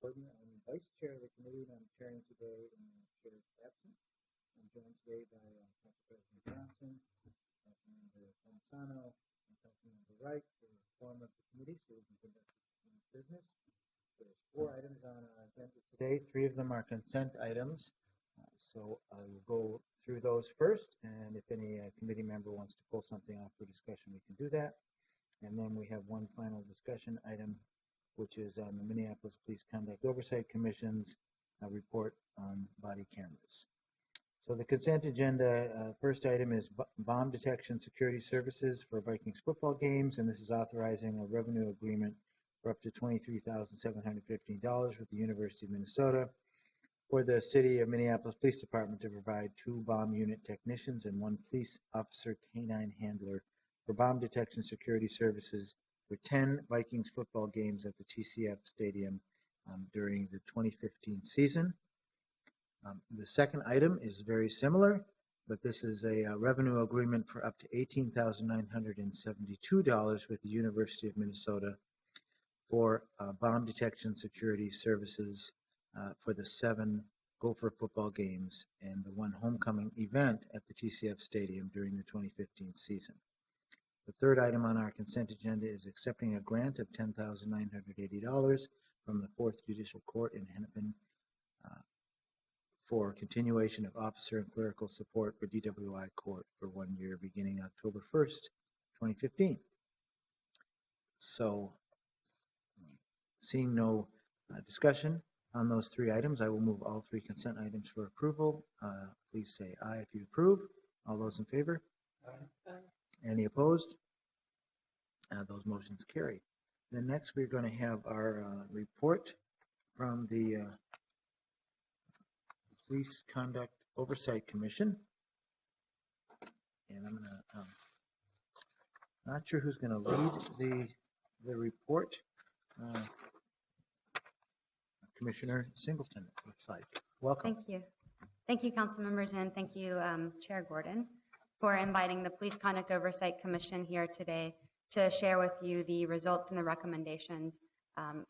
Gordon. I'm Vice Chair of the committee, and I'm chairing today in the Chair's absence. I'm joined today by Council President Johnson, Councilmember Pomsano, and Councilmember Wright for the form of the committee so we can conduct business. There's 4 items on our agenda today. 3 of them are consent items. So I will go through those first, and if any committee member wants to pull something off for discussion, we can do that. And then we have one final discussion item, which is on the Minneapolis Police Conduct Oversight Commission's report on body cameras. So the consent agenda, first item is bomb detection security services for Vikings football games, and this is authorizing a revenue agreement for up to $23,715 with the University of Minnesota for the City of Minneapolis Police Department to provide 2 bomb unit technicians and 1 police officer canine handler for bomb detection security services for 10 Vikings football games at the TCF Stadium during the 2015 season. The second item is very similar, but this is a revenue agreement for up to $18,972 with the University of Minnesota for bomb detection security services for the 7 Gopher football games and the 1 homecoming event at the TCF Stadium during the 2015 season. The third item on our consent agenda is accepting a grant of $10,980 from the 4th Judicial Court in Hennepin for continuation of officer and clerical support for DWI Court for 1 year beginning October 1st, 2015. So, seeing no discussion on those 3 items, I will move all 3 consent items for approval. Please say aye if you approve. All those in favor? Aye. Any opposed? Those motions carry. Then next we're going to have our report from the Police Conduct Oversight Commission. And I'm going to, not sure who's going to lead the report. Commissioner Singleton, it looks like. Welcome. Thank you. Thank you, council members, and thank you, Chair Gordon, for inviting the Police Conduct Oversight Commission here today to share with you the results and the recommendations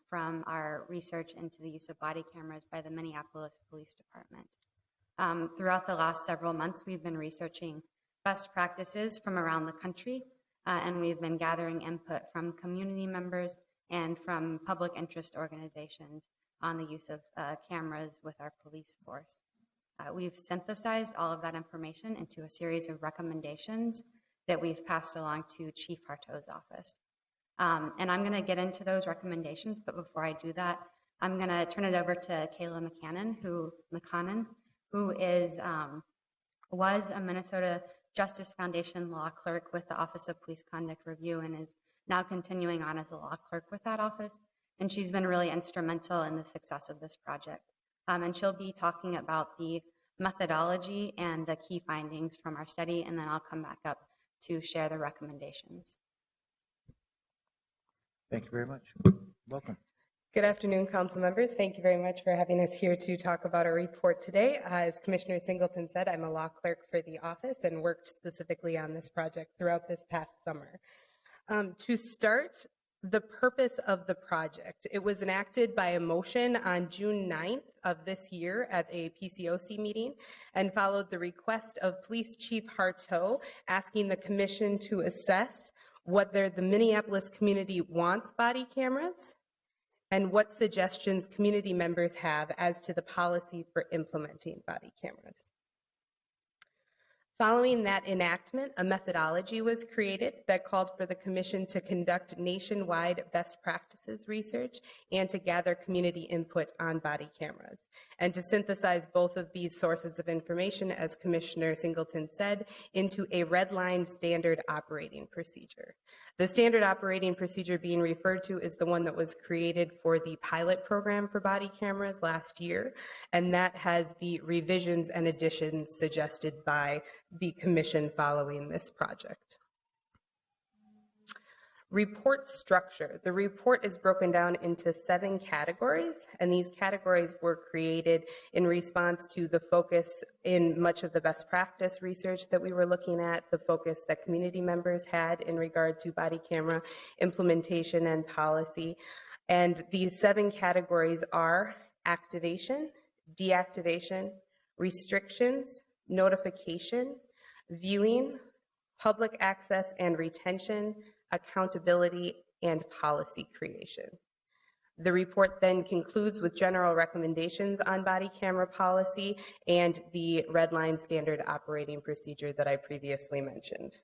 from our research into the use of body cameras by the Minneapolis Police Department. Throughout the last several months, we've been researching best practices from around the country, and we've been gathering input from community members and from public interest organizations on the use of cameras with our police force. We've synthesized all of that information into a series of recommendations that we've passed along to Chief Harteau's office. And I'm going to get into those recommendations, but before I do that, I'm going to turn it over to Kayla McCannon, who was a Minnesota Justice Foundation law clerk with the Office of Police Conduct Review and is now continuing on as a law clerk with that office. And she's been really instrumental in the success of this project. And she'll be talking about the methodology and the key findings from our study, and then I'll come back up to share the recommendations. Thank you very much. Welcome. Good afternoon, council members. Thank you very much for having us here to talk about our report today. As Commissioner Singleton said, I'm a law clerk for the office and worked specifically on this project throughout this past summer. To start, the purpose of the project. It was enacted by a motion on June 9th of this year at a PCOC meeting and followed the request of Police Chief Harteau asking the commission to assess whether the Minneapolis community wants body cameras and what suggestions community members have as to the policy for implementing body cameras. Following that enactment, a methodology was created that called for the commission to conduct nationwide best practices research and to gather community input on body cameras, and to synthesize both of these sources of information, as Commissioner Singleton said, into a red line standard operating procedure. The standard operating procedure being referred to is the one that was created for the pilot program for body cameras last year, and that has the revisions and additions suggested by the commission following this project. Report structure. The report is broken down into 7 categories, and these categories were created in response to the focus in much of the best practice research that we were looking at, the focus that community members had in regard to body camera implementation and policy. And these 7 categories are activation, deactivation, restrictions, notification, viewing, public access and retention, accountability, and policy creation. The report then concludes with general recommendations on body camera policy and the red line standard operating procedure that I previously mentioned.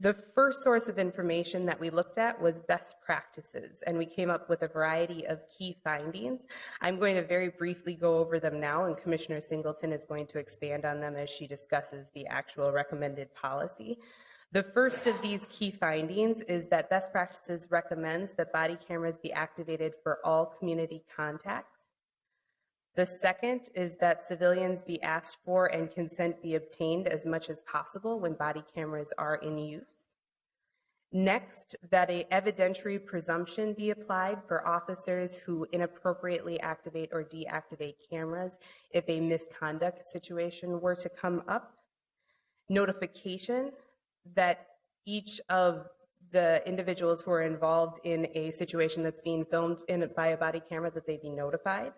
The first source of information that we looked at was best practices, and we came up with a variety of key findings. I'm going to very briefly go over them now, and Commissioner Singleton is going to expand on them as she discusses the actual recommended policy. The first of these key findings is that best practices recommends that body cameras be activated for all community contacts. The second is that civilians be asked for and consent be obtained as much as possible when body cameras are in use. Next, that an evidentiary presumption be applied for officers who inappropriately activate or deactivate cameras if a misconduct situation were to come up. Notification that each of the individuals who are involved in a situation that's being filmed by a body camera, that they be notified.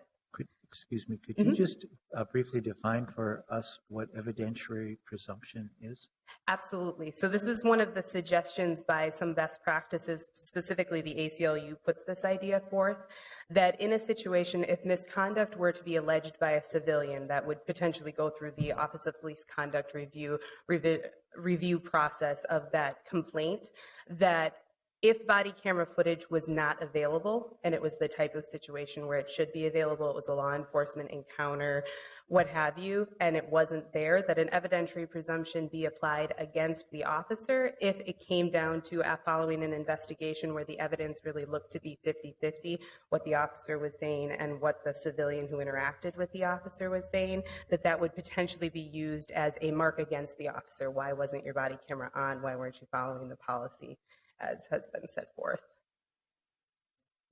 Excuse me, could you just briefly define for us what evidentiary presumption is? Absolutely. So this is one of the suggestions by some best practices, specifically the ACLU puts this idea forth, that in a situation, if misconduct were to be alleged by a civilian, that would potentially go through the Office of Police Conduct review process of that complaint, that if body camera footage was not available, and it was the type of situation where it should be available, it was a law enforcement encounter, what have you, and it wasn't there, that an evidentiary presumption be applied against the officer if it came down to following an investigation where the evidence really looked to be 50-50, what the officer was saying and what the civilian who interacted with the officer was saying, that would potentially be used as a mark against the officer. Why wasn't your body camera on? Why weren't you following the policy, as has been set forth?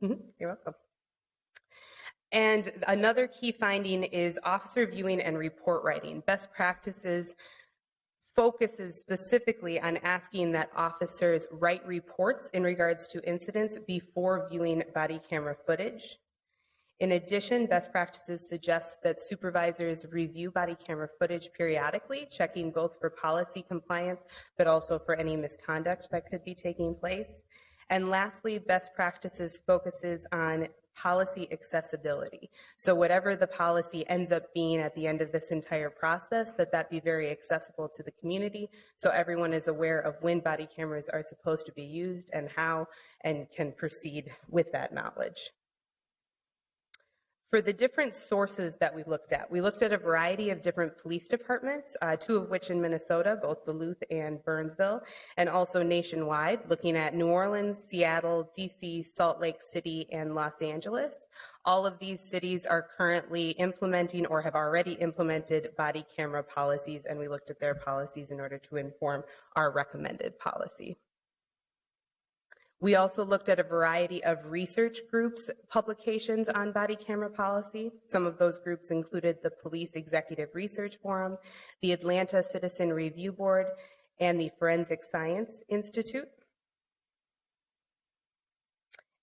You're welcome. And another key finding is officer viewing and report writing. Best practices focuses specifically on asking that officers write reports in regards to incidents before viewing body camera footage. In addition, best practices suggest that supervisors review body camera footage periodically, checking both for policy compliance, but also for any misconduct that could be taking place. And lastly, best practices focuses on policy accessibility. So whatever the policy ends up being at the end of this entire process, that be very accessible to the community, so everyone is aware of when body cameras are supposed to be used and how, and can proceed with that knowledge. For the different sources that we looked at a variety of different police departments, 2 of which in Minnesota, both Duluth and Burnsville, and also nationwide, looking at New Orleans, Seattle, DC, Salt Lake City, and Los Angeles. All of these cities are currently implementing or have already implemented body camera policies, and we looked at their policies in order to inform our recommended policy. We also looked at a variety of research groups' publications on body camera policy. Some of those groups included the Police Executive Research Forum, the Atlanta Citizen Review Board, and the Forensic Science Institute.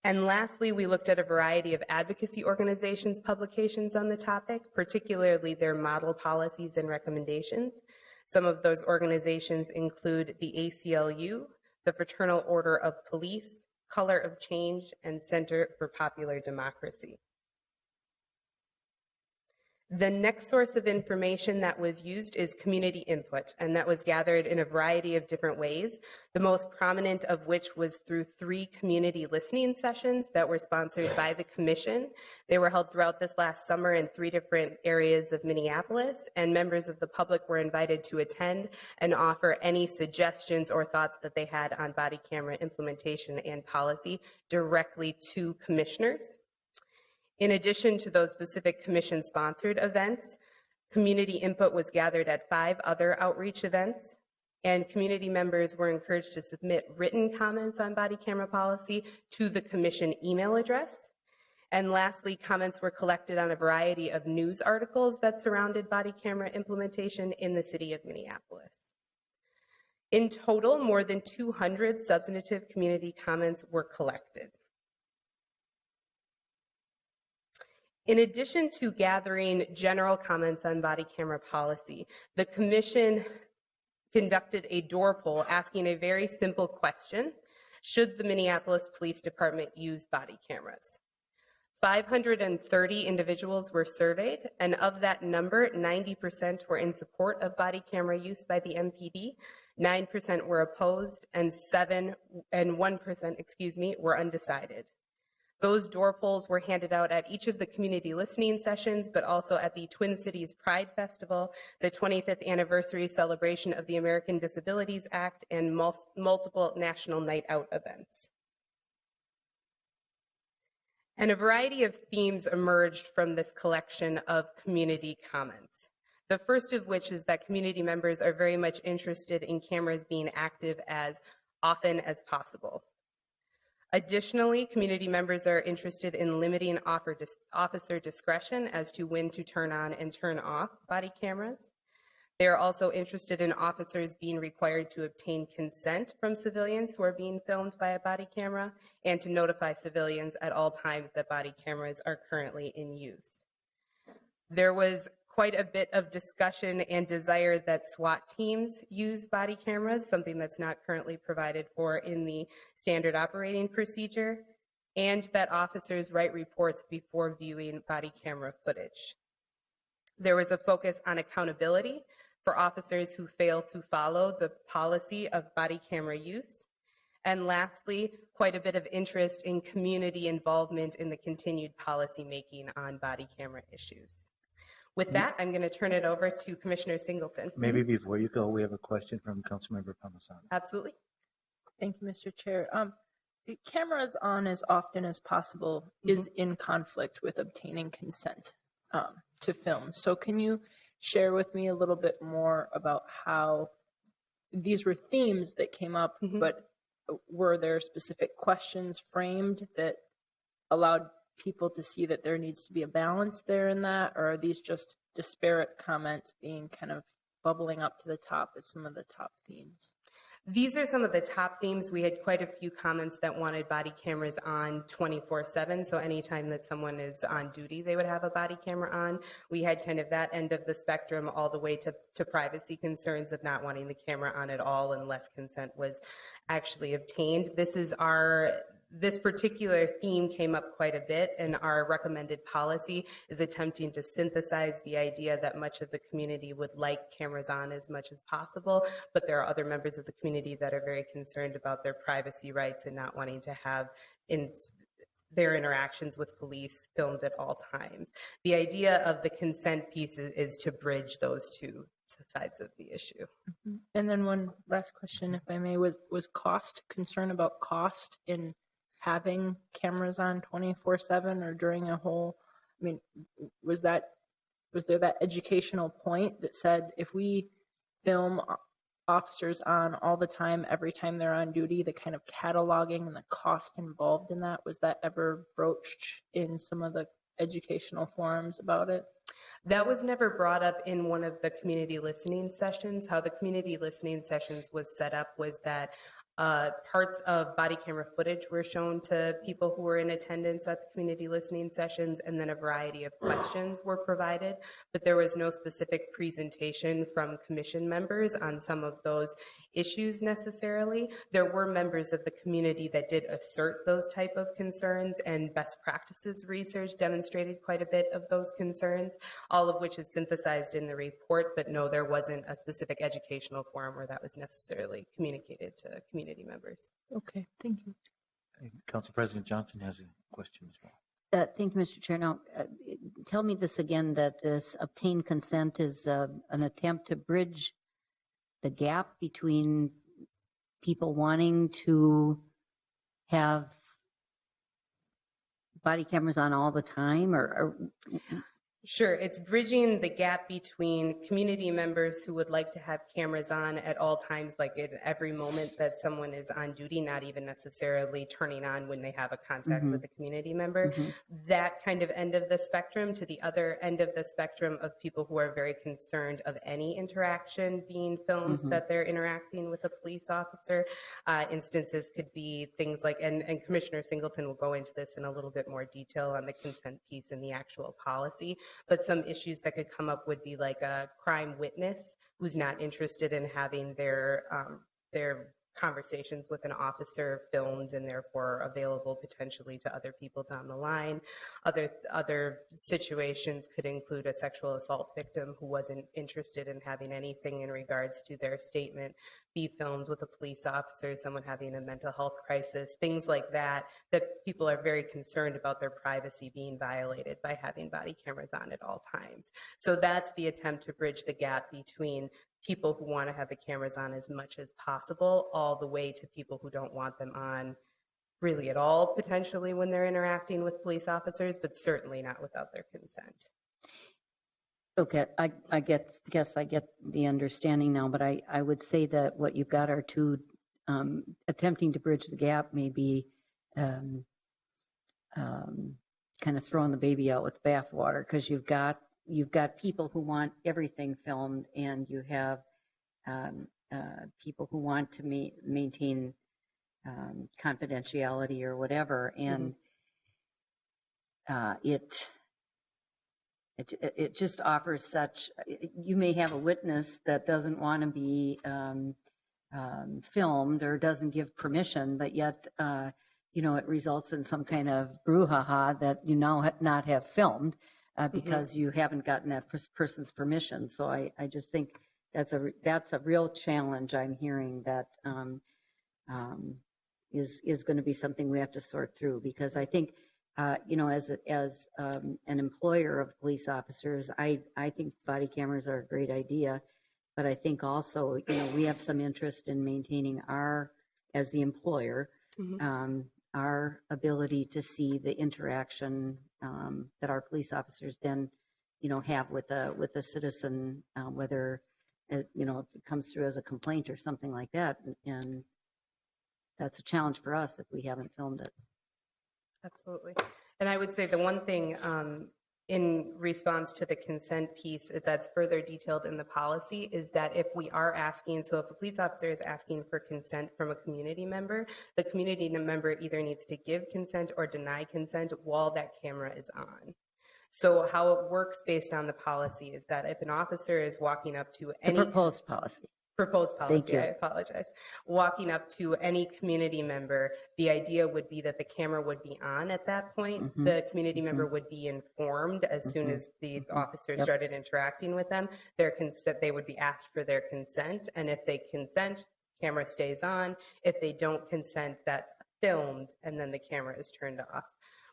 And lastly, we looked at a variety of advocacy organizations' publications on the topic, particularly their model policies and recommendations. Some of those organizations include the ACLU, the Fraternal Order of Police, Color of Change, and Center for Popular Democracy. The next source of information that was used is community input, and that was gathered in a variety of different ways, the most prominent of which was through 3 community listening sessions that were sponsored by the Commission. They were held throughout this last summer in 3 different areas of Minneapolis, and members of the public were invited to attend and offer any suggestions or thoughts that they had on body camera implementation and policy directly to commissioners. In addition to those specific commission-sponsored events, community input was gathered at 5 other outreach events, and community members were encouraged to submit written comments on body camera policy to the commission email address. And lastly, comments were collected on a variety of news articles that surrounded body camera implementation in the city of Minneapolis. In total, more than 200 substantive community comments were collected. In addition to gathering general comments on body camera policy, the Commission conducted a door poll asking a very simple question: should the Minneapolis Police Department use body cameras? 530 individuals were surveyed, and of that number, 90% were in support of body camera use by the MPD, 9% were opposed, and 1% were undecided. Those door polls were handed out at each of the community listening sessions, but also at the Twin Cities Pride Festival, the 25th anniversary celebration of the American Disabilities Act, and multiple national night out events. And a variety of themes emerged from this collection of community comments. The first of which is that community members are very much interested in cameras being active as often as possible. Additionally, community members are interested in limiting officer discretion as to when to turn on and turn off body cameras. They are also interested in officers being required to obtain consent from civilians who are being filmed by a body camera and to notify civilians at all times that body cameras are currently in use. There was quite a bit of discussion and desire that SWAT teams use body cameras, something that's not currently provided for in the standard operating procedure, and that officers write reports before viewing body camera footage. There was a focus on accountability for officers who fail to follow the policy of body camera use. And lastly, quite a bit of interest in community involvement in the continued policy making on body camera issues. With that, I'm going to turn it over to Commissioner Singleton. Maybe before you go, we have a question from Councilmember Palmisano. Absolutely. Thank you, Mr. Chair. The cameras on as often as possible is in conflict with obtaining consent to film. So can you share with me a little bit more about how these were themes that came up, but were there specific questions framed that allowed people to see that there needs to be a balance there in that, or are these just disparate comments being kind of bubbling up to the top as some of the top themes? These are some of the top themes. We had quite a few comments that wanted body cameras on 24/7. So anytime that someone is on duty, they would have a body camera on. We had kind of that end of the spectrum all the way to privacy concerns of not wanting the camera on at all unless consent was actually obtained. This particular theme came up quite a bit, and our recommended policy is attempting to synthesize the idea that much of the community would like cameras on as much as possible, but there are other members of the community that are very concerned about their privacy rights and not wanting to have their interactions with police filmed at all times. The idea of the consent piece is to bridge those two sides of the issue. And then one last question, if I may, was concern about cost in having cameras on 24/7 or during a whole, I mean, was there that educational point that said if we film officers on all the time, every time they're on duty, the kind of cataloging and the cost involved in that, was that ever broached in some of the educational forums about it? That was never brought up in one of the community listening sessions. How the community listening sessions was set up was that parts of body camera footage were shown to people who were in attendance at the community listening sessions, and then a variety of questions were provided, but there was no specific presentation from commission members on some of those issues necessarily. There were members of the community that did assert those type of concerns, and best practices research demonstrated quite a bit of those concerns, all of which is synthesized in the report, but no, there wasn't a specific educational forum where that was necessarily communicated to community members. Okay, thank you. Council President Johnson has a question as well. Thank you, Mr. Chair. Now, tell me this again, that this obtained consent is an attempt to bridge the gap between people wanting to have body cameras on all the time, or Sure. It's bridging the gap between community members who would like to have cameras on at all times, like at every moment that someone is on duty, not even necessarily turning on when they have a contact with a community member. That kind of end of the spectrum to the other end of the spectrum of people who are very concerned of any interaction being filmed that they're interacting with a police officer. Instances could be things like, and Commissioner Singleton will go into this in a little bit more detail on the consent piece and the actual policy. But some issues that could come up would be like a crime witness who's not interested in having their conversations with an officer filmed and therefore available potentially to other people down the line. Other situations could include a sexual assault victim who wasn't interested in having anything in regards to their statement be filmed with a police officer, someone having a mental health crisis, things like that, that people are very concerned about their privacy being violated by having body cameras on at all times. So that's the attempt to bridge the gap between people who want to have the cameras on as much as possible, all the way to people who don't want them on really at all, potentially when they're interacting with police officers, but certainly not without their consent. Okay, I guess I get the understanding now, but I would say that what you've got are two attempting to bridge the gap, maybe kind of throwing the baby out with the bathwater, because you've got people who want everything filmed, and you have people who want to maintain confidentiality or whatever, and it just offers such. You may have a witness that doesn't want to be filmed or doesn't give permission, but yet it results in some kind of brouhaha that you now not have filmed because you haven't gotten that person's permission. So I just think that's a real challenge I'm hearing that is going to be something we have to sort through, because I think as an employer of police officers, I think body cameras are a great idea, but I think also we have some interest in maintaining as the employer, our ability to see the interaction that our police officers then have with a citizen, whether if it comes through as a complaint or something like that, and that's a challenge for us if we haven't filmed it. Absolutely. And I would say the one thing in response to the consent piece that's further detailed in the policy is that if we are asking, so if a police officer is asking for consent from a community member, the community member either needs to give consent or deny consent while that camera is on. So how it works based on the policy is that if an officer is walking up to any Proposed policy, Thank you. I apologize. Walking up to any community member, the idea would be that the camera would be on at that point. The community member would be informed as soon as the officer started interacting with them. They would be asked for their consent, and if they consent, camera stays on. If they don't consent, that's filmed, and then the camera is turned off,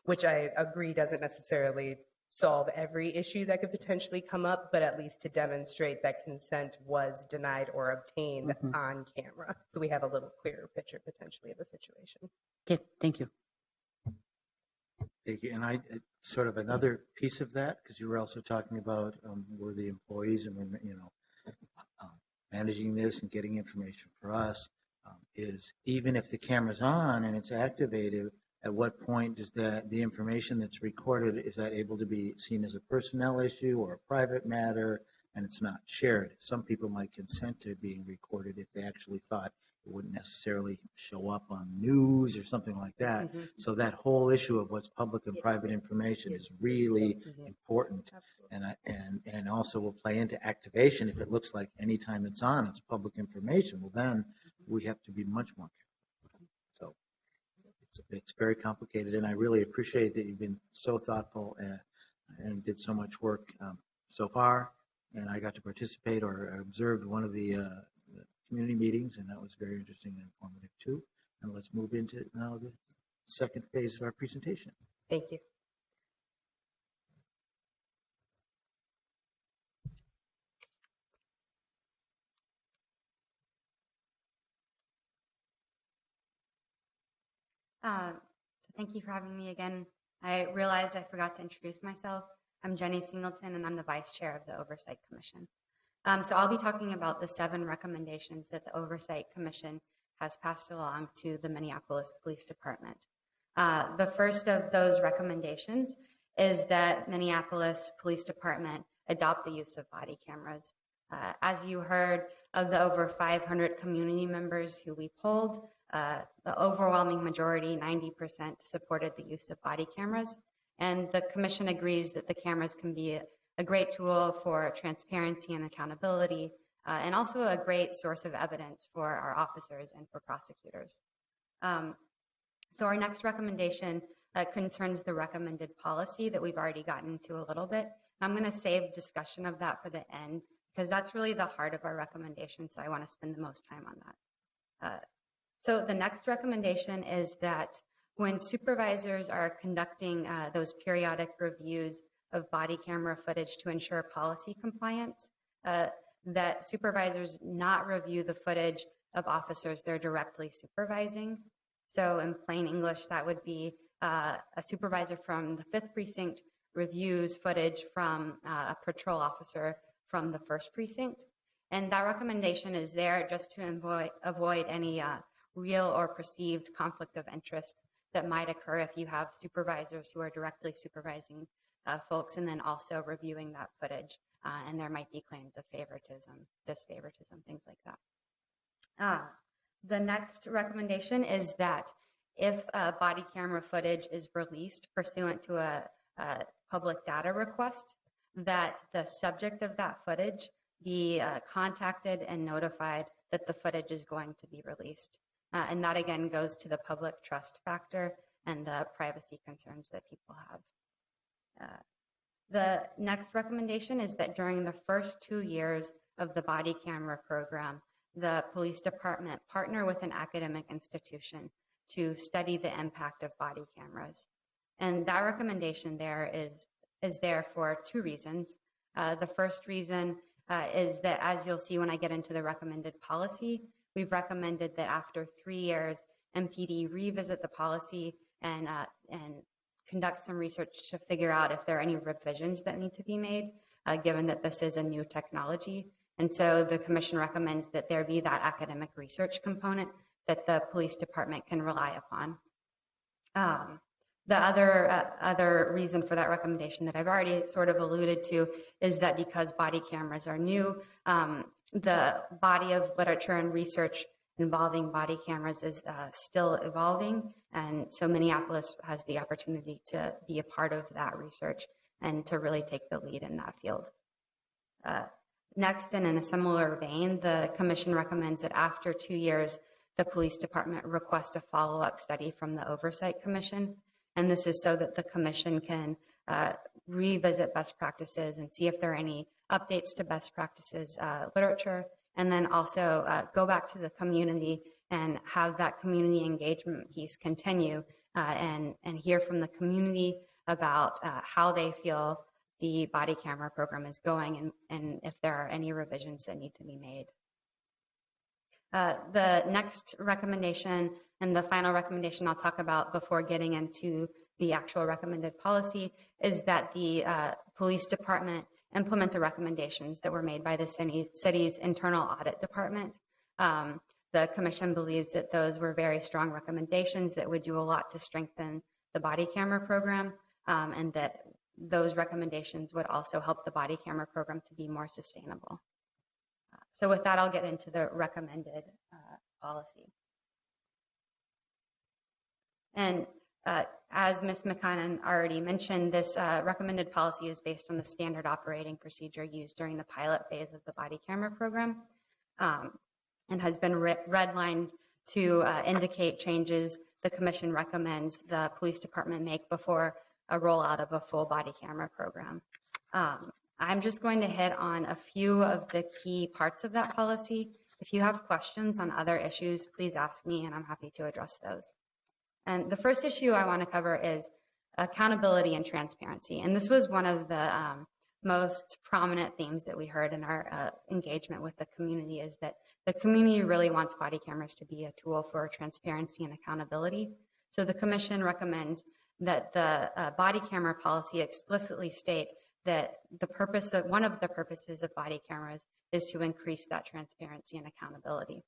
which I agree doesn't necessarily solve every issue that could potentially come up, but at least to demonstrate that consent was denied or obtained on camera. So we have a little clearer picture potentially of the situation. Okay, thank you. Thank you. And sort of another piece of that, because you were also talking about we're the employees and we're managing this and getting information for us, is even if the camera's on and it's activated, at what point does the information that's recorded, is that able to be seen as a personnel issue or a private matter, and it's not shared? Some people might consent to being recorded if they actually thought it wouldn't necessarily show up on news or something like that. So that whole issue of what's public and private information is really important. And also will play into activation. If it looks like anytime it's on, it's public information, well, then we have to be much more careful. So it's very complicated, and I really appreciate that you've been so thoughtful and did so much work so far. And I got to participate or observed one of the community meetings, and that was very interesting and informative too. And let's move into now the second phase of our presentation. Thank you. So thank you for having me again. I realized I forgot to introduce myself. I'm Jenny Singleton, and I'm the Vice Chair of the Oversight Commission. So I'll be talking about the 7 recommendations that the Oversight Commission has passed along to the Minneapolis Police Department. The first of those recommendations is that Minneapolis Police Department adopt the use of body cameras. As you heard, of the over 500 community members who we polled, the overwhelming majority, 90%, supported the use of body cameras. And the Commission agrees that the cameras can be a great tool for transparency and accountability, and also a great source of evidence for our officers and for prosecutors. So our next recommendation concerns the recommended policy that we've already gotten to a little bit. I'm going to save discussion of that for the end, because that's really the heart of our recommendation, so I want to spend the most time on that. So the next recommendation is that when supervisors are conducting those periodic reviews of body camera footage to ensure policy compliance, that supervisors not review the footage of officers they're directly supervising. So in plain English, that would be a supervisor from the 5th precinct reviews footage from a patrol officer from the 1st precinct. And that recommendation is there just to avoid any real or perceived conflict of interest that might occur if you have supervisors who are directly supervising folks and then also reviewing that footage. And there might be claims of favoritism, disfavoritism, things like that. The next recommendation is that if body camera footage is released pursuant to a public data request, that the subject of that footage be contacted and notified that the footage is going to be released. And that again goes to the public trust factor and the privacy concerns that people have. The next recommendation is that during the first 2 years of the body camera program, the police department partner with an academic institution to study the impact of body cameras. And that recommendation there is there for 2 reasons. The first reason is that, as you'll see when I get into the recommended policy, we've recommended that after 3 years, MPD revisit the policy and conduct some research to figure out if there are any revisions that need to be made, given that this is a new technology. And so the Commission recommends that there be that academic research component that the police department can rely upon. The other reason for that recommendation that I've already sort of alluded to is that because body cameras are new, the body of literature and research involving body cameras is still evolving. And so Minneapolis has the opportunity to be a part of that research and to really take the lead in that field. Next, and in a similar vein, the Commission recommends that after 2 years, the police department request a follow-up study from the Oversight Commission. And this is so that the Commission can revisit best practices and see if there are any updates to best practices literature, and then also go back to the community and have that community engagement piece continue and hear from the community about how they feel the body camera program is going and if there are any revisions that need to be made. The next recommendation and the final recommendation I'll talk about before getting into the actual recommended policy is that the police department implement the recommendations that were made by the city's internal audit department. The Commission believes that those were very strong recommendations that would do a lot to strengthen the body camera program, and that those recommendations would also help the body camera program to be more sustainable. So with that, I'll get into the recommended policy. And as Ms. McConnon already mentioned, this recommended policy is based on the standard operating procedure used during the pilot phase of the body camera program, and has been redlined to indicate changes the Commission recommends the police department make before a rollout of a full body camera program. I'm just going to hit on a few of the key parts of that policy. If you have questions on other issues, please ask me and I'm happy to address those. And the first issue I want to cover is accountability and transparency. And this was one of the most prominent themes that we heard in our engagement with the community, is that the community really wants body cameras to be a tool for transparency and accountability. So the Commission recommends that the body camera policy explicitly state that one of the purposes of body cameras is to increase that transparency and accountability.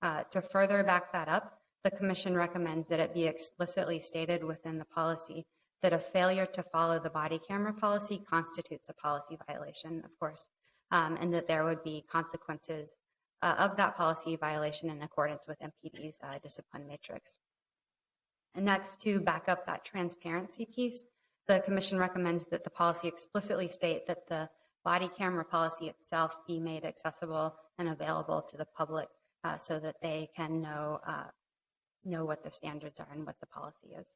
To further back that up, the Commission recommends that it be explicitly stated within the policy that a failure to follow the body camera policy constitutes a policy violation, of course, and that there would be consequences of that policy violation in accordance with MPD's discipline matrix. And next, to back up that transparency piece, the Commission recommends that the policy explicitly state that the body camera policy itself be made accessible and available to the public so that they can know what the standards are and what the policy is.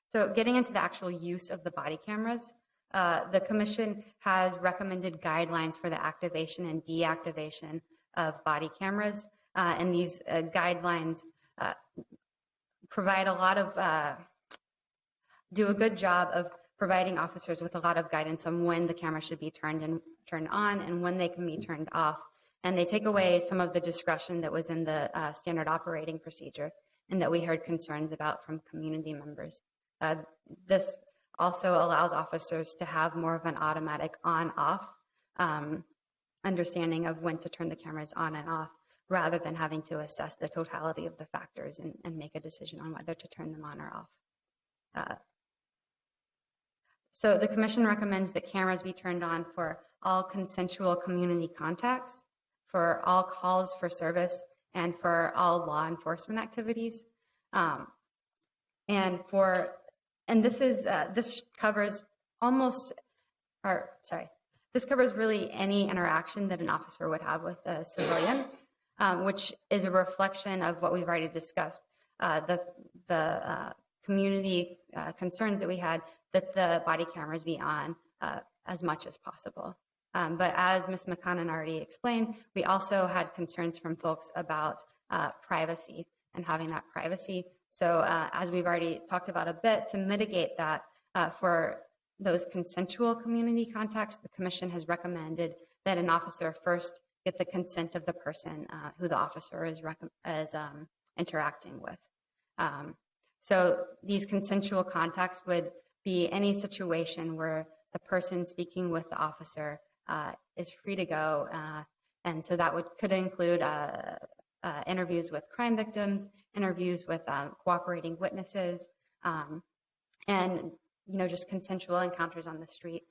So getting into the actual use of the body cameras, the Commission has recommended guidelines for the activation and deactivation of body cameras. And these guidelines provide do a good job of providing officers with a lot of guidance on when the camera should be turned on and when they can be turned off. And they take away some of the discretion that was in the standard operating procedure and that we heard concerns about from community members. This also allows officers to have more of an automatic on-off understanding of when to turn the cameras on and off, rather than having to assess the totality of the factors and make a decision on whether to turn them on or off. So the Commission recommends that cameras be turned on for all consensual community contacts, for all calls for service, and for all law enforcement activities. This covers this covers really any interaction that an officer would have with a civilian, which is a reflection of what we've already discussed, the community concerns that we had that the body cameras be on as much as possible. But as Ms. McConnon already explained, we also had concerns from folks about privacy and having that privacy. So as we've already talked about a bit, to mitigate that for those consensual community contacts, the Commission has recommended that an officer first get the consent of the person who the officer is interacting with. So these consensual contacts would be any situation where the person speaking with the officer is free to go. And so that could include interviews with crime victims, interviews with cooperating witnesses, and just consensual encounters on the street.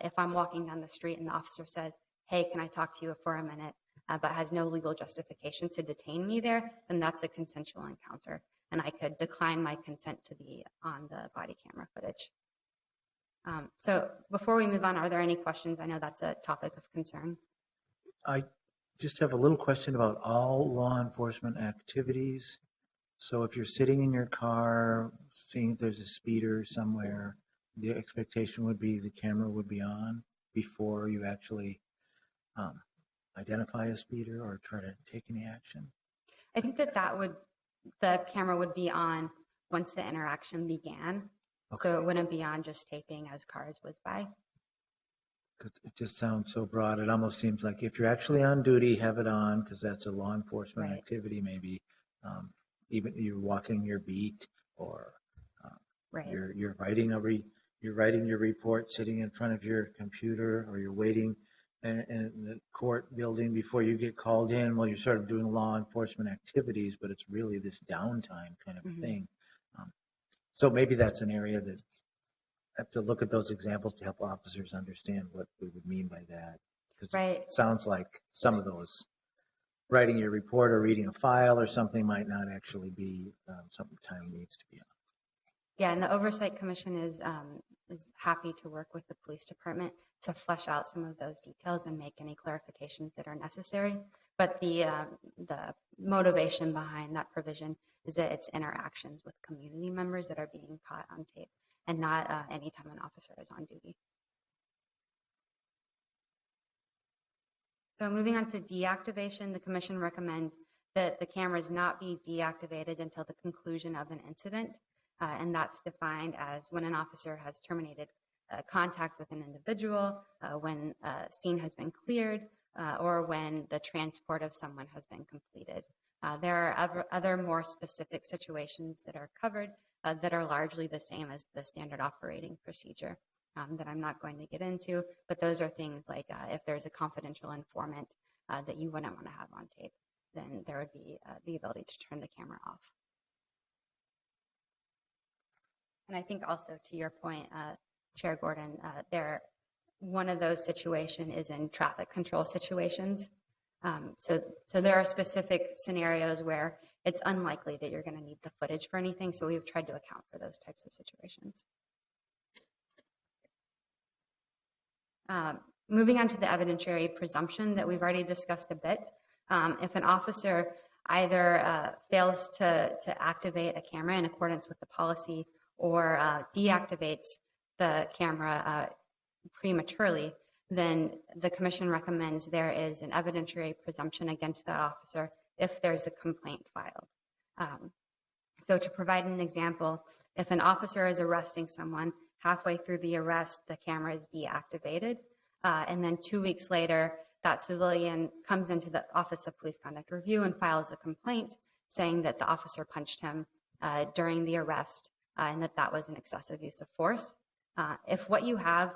If I'm walking down the street and the officer says, "Hey, can I talk to you for a minute?" But has no legal justification to detain me there, then that's a consensual encounter. And I could decline my consent to be on the body camera footage. So before we move on, are there any questions? I know that's a topic of concern. I just have a little question about all law enforcement activities. So if you're sitting in your car, seeing if there's a speeder somewhere, the expectation would be the camera would be on before you actually identify a speeder or try to take any action? I think the camera would be on once the interaction began. Okay. So it wouldn't be on just taping as cars whiz by. It just sounds so broad. It almost seems like if you're actually on duty, have it on, because that's a law enforcement activity. Maybe even you're walking your beat, or you're writing your report sitting in front of your computer, or you're waiting in the court building before you get called in. Well, you're sort of doing law enforcement activities, but it's really this downtime kind of thing. So maybe that's an area that I have to look at those examples to help officers understand what we would mean by that. Because it sounds like some of those, writing your report or reading a file or something, might not actually be something time needs to be on. Yeah, and the Oversight Commission is happy to work with the police department to flesh out some of those details and make any clarifications that are necessary. But the motivation behind that provision is that it's interactions with community members that are being caught on tape, and not anytime an officer is on duty. So moving on to deactivation, the Commission recommends that the cameras not be deactivated until the conclusion of an incident, and that's defined as when an officer has terminated contact with an individual, when a scene has been cleared, or when the transport of someone has been completed. There are other more specific situations that are covered that are largely the same as the standard operating procedure that I'm not going to get into. But those are things like if there's a confidential informant that you wouldn't want to have on tape, then there would be the ability to turn the camera off. And I think also to your point, Chair Gordon, one of those situations is in traffic control situations. So there are specific scenarios where it's unlikely that you're going to need the footage for anything. So we've tried to account for those types of situations. Moving on to the evidentiary presumption that we've already discussed a bit. If an officer either fails to activate a camera in accordance with the policy or deactivates the camera prematurely, then the commission recommends there is an evidentiary presumption against that officer if there's a complaint filed. So to provide an example, if an officer is arresting someone, halfway through the arrest, the camera is deactivated, and then 2 weeks later, that civilian comes into the Office of Police Conduct Review and files a complaint saying that the officer punched him during the arrest and that was an excessive use of force. If what you have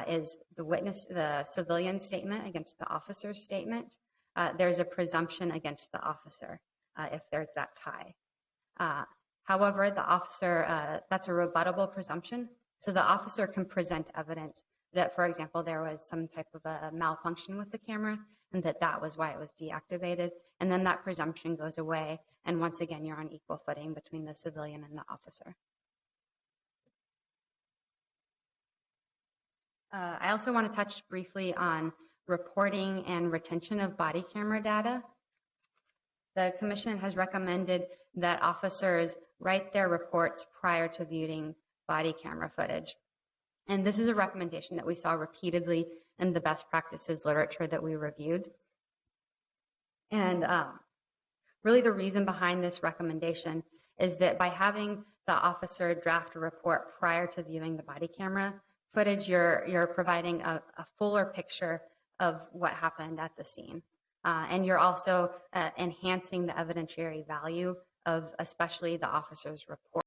is the civilian statement against the officer's statement, there's a presumption against the officer if there's that tie. However, the officer, that's a rebuttable presumption. So the officer can present evidence that, for example, there was some type of a malfunction with the camera and that was why it was deactivated. And then that presumption goes away. And once again, you're on equal footing between the civilian and the officer. I also want to touch briefly on reporting and retention of body camera data. The commission has recommended that officers write their reports prior to viewing body camera footage. And this is a recommendation that we saw repeatedly in the best practices literature that we reviewed. And really the reason behind this recommendation is that by having the officer draft a report prior to viewing the body camera footage, you're providing a fuller picture of what happened at the scene. And you're also enhancing the evidentiary value of especially the officer's report.